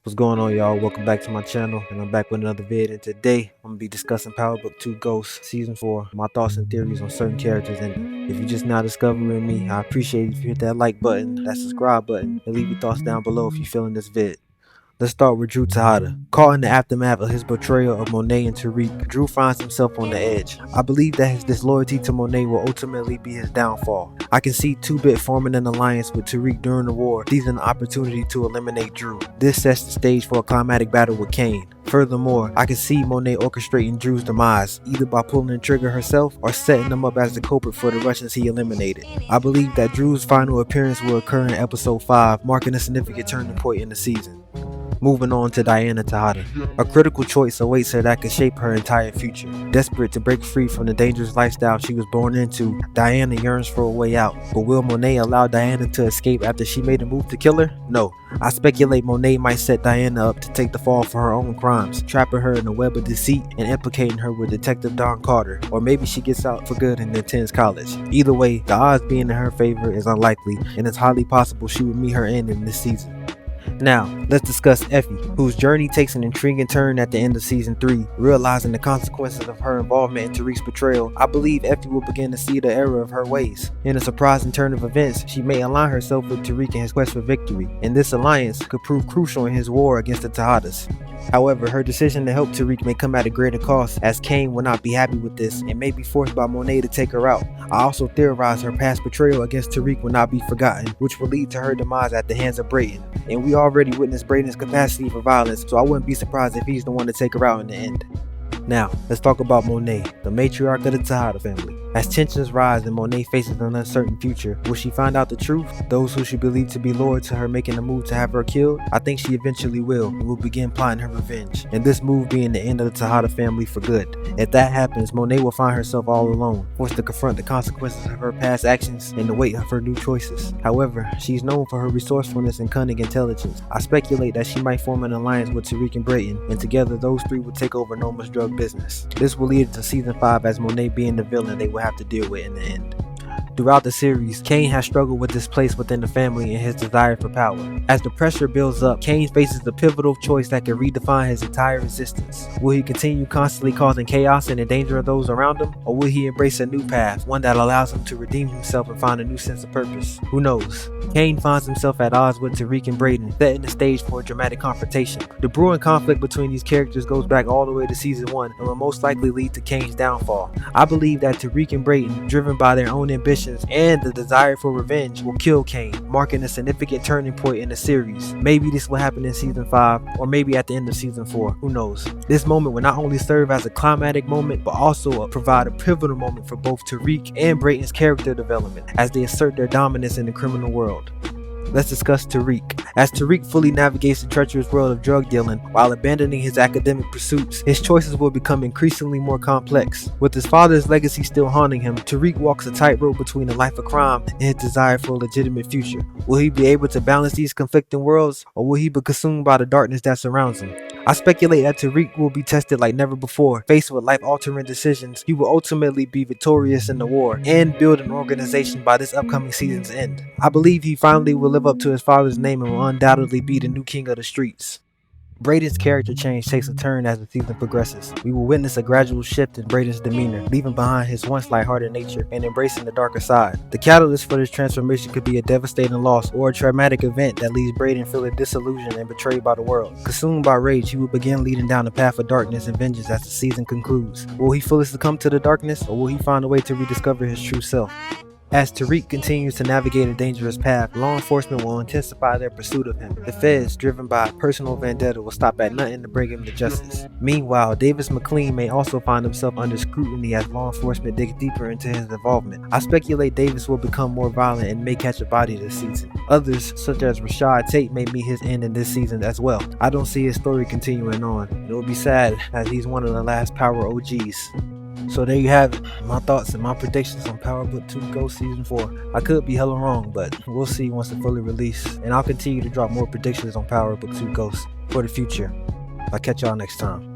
What's going on, y'all? Welcome back to my channel, and I'm back with another vid. And today, I'm gonna be discussing Power Book 2 Ghost Season 4, my thoughts and theories on certain characters in it. If you're just now discovering me, I appreciate it if you hit that like button, that subscribe button, and leave your thoughts down below if you're feeling this vid. Let's start with Drew Tejada. Caught in the aftermath of his betrayal of Monet and Tariq, Drew finds himself on the edge. I believe that his disloyalty to Monet will ultimately be his downfall. I can see 2-Bit forming an alliance with Tariq during the war, seizing the opportunity to eliminate Drew. This sets the stage for a climatic battle with Kane. Furthermore, I can see Monet orchestrating Drew's demise, either by pulling the trigger herself or setting him up as the culprit for the Russians he eliminated. I believe that Drew's final appearance will occur in episode 5, marking a significant turning point in the season. Moving on to Diana Tejada. A critical choice awaits her that could shape her entire future. Desperate to break free from the dangerous lifestyle she was born into, Diana yearns for a way out. But will Monet allow Diana to escape after she made a move to kill her? No. I speculate Monet might set Diana up to take the fall for her own crimes, trapping her in a web of deceit and implicating her with Detective Don Carter. Or maybe she gets out for good and attends college. Either way, the odds being in her favor is unlikely, and it's highly possible she would meet her end in this season. Now, let's discuss Effie, whose journey takes an intriguing turn at the end of Season 3. Realizing the consequences of her involvement in Tariq's betrayal, I believe Effie will begin to see the error of her ways. In a surprising turn of events, she may align herself with Tariq in his quest for victory, and this alliance could prove crucial in his war against the Tejadas. However, her decision to help Tariq may come at a greater cost, as Kane will not be happy with this and may be forced by Monet to take her out. I also theorize her past betrayal against Tariq will not be forgotten, which will lead to her demise at the hands of Brayden. And we already witnessed Brayden's capacity for violence, so I wouldn't be surprised if he's the one to take her out in the end. Now, let's talk about Monet, the matriarch of the Tejada family. As tensions rise and Monet faces an uncertain future, will she find out the truth? Those who she believed to be loyal to her making a move to have her killed? I think she eventually will, and will begin plotting her revenge, and this move being the end of the Tejada family for good. If that happens, Monet will find herself all alone, forced to confront the consequences of her past actions and the weight of her new choices. However, she's known for her resourcefulness and cunning intelligence. I speculate that she might form an alliance with Tariq and Brayden, and together those three will take over Noma's drug business. This will lead to Season 5 as Monet being the villain they will have to deal with in the end. Throughout the series, Kane has struggled with this place within the family and his desire for power. As the pressure builds up, Kane faces the pivotal choice that can redefine his entire existence. Will he continue constantly causing chaos and endanger those around him, or will he embrace a new path, one that allows him to redeem himself and find a new sense of purpose? Who knows? Kane finds himself at odds with Tariq and Brayden, setting the stage for a dramatic confrontation. The brewing conflict between these characters goes back all the way to Season 1 and will most likely lead to Kane's downfall. I believe that Tariq and Brayden, driven by their own ambitions and the desire for revenge, will kill Kane, marking a significant turning point in the series. Maybe this will happen in Season 5, or maybe at the end of Season 4, who knows. This moment will not only serve as a climatic moment, but also provide a pivotal moment for both Tariq and Brayden's character development, as they assert their dominance in the criminal world. Let's discuss Tariq. As Tariq fully navigates the treacherous world of drug dealing while abandoning his academic pursuits, his choices will become increasingly more complex. With his father's legacy still haunting him, Tariq walks a tightrope between a life of crime and his desire for a legitimate future. Will he be able to balance these conflicting worlds, or will he be consumed by the darkness that surrounds him? I speculate that Tariq will be tested like never before. Faced with life-altering decisions, he will ultimately be victorious in the war and build an organization by this upcoming season's end. I believe he finally will live up to his father's name and will undoubtedly be the new king of the streets. Brayden's character change takes a turn as the season progresses. We will witness a gradual shift in Brayden's demeanor, leaving behind his once lighthearted nature and embracing the darker side. The catalyst for this transformation could be a devastating loss or a traumatic event that leaves Brayden feeling disillusioned and betrayed by the world. Consumed by rage, he will begin leading down the path of darkness and vengeance as the season concludes. Will he fully succumb to the darkness, or will he find a way to rediscover his true self? As Tariq continues to navigate a dangerous path, law enforcement will intensify their pursuit of him. The feds, driven by a personal vendetta, will stop at nothing to bring him to justice. Meanwhile, Davis MacLean may also find himself under scrutiny as law enforcement digs deeper into his involvement. I speculate Davis will become more violent and may catch a body this season. Others, such as Rashad Tate, may meet his end in this season as well. I don't see his story continuing on. It will be sad, as he's one of the last Power OGs. So there you have it, my thoughts and my predictions on Power Book 2 Ghost Season 4. I could be hella wrong, but we'll see once it's fully released. And I'll continue to drop more predictions on Power Book 2 Ghost for the future. I'll catch y'all next time.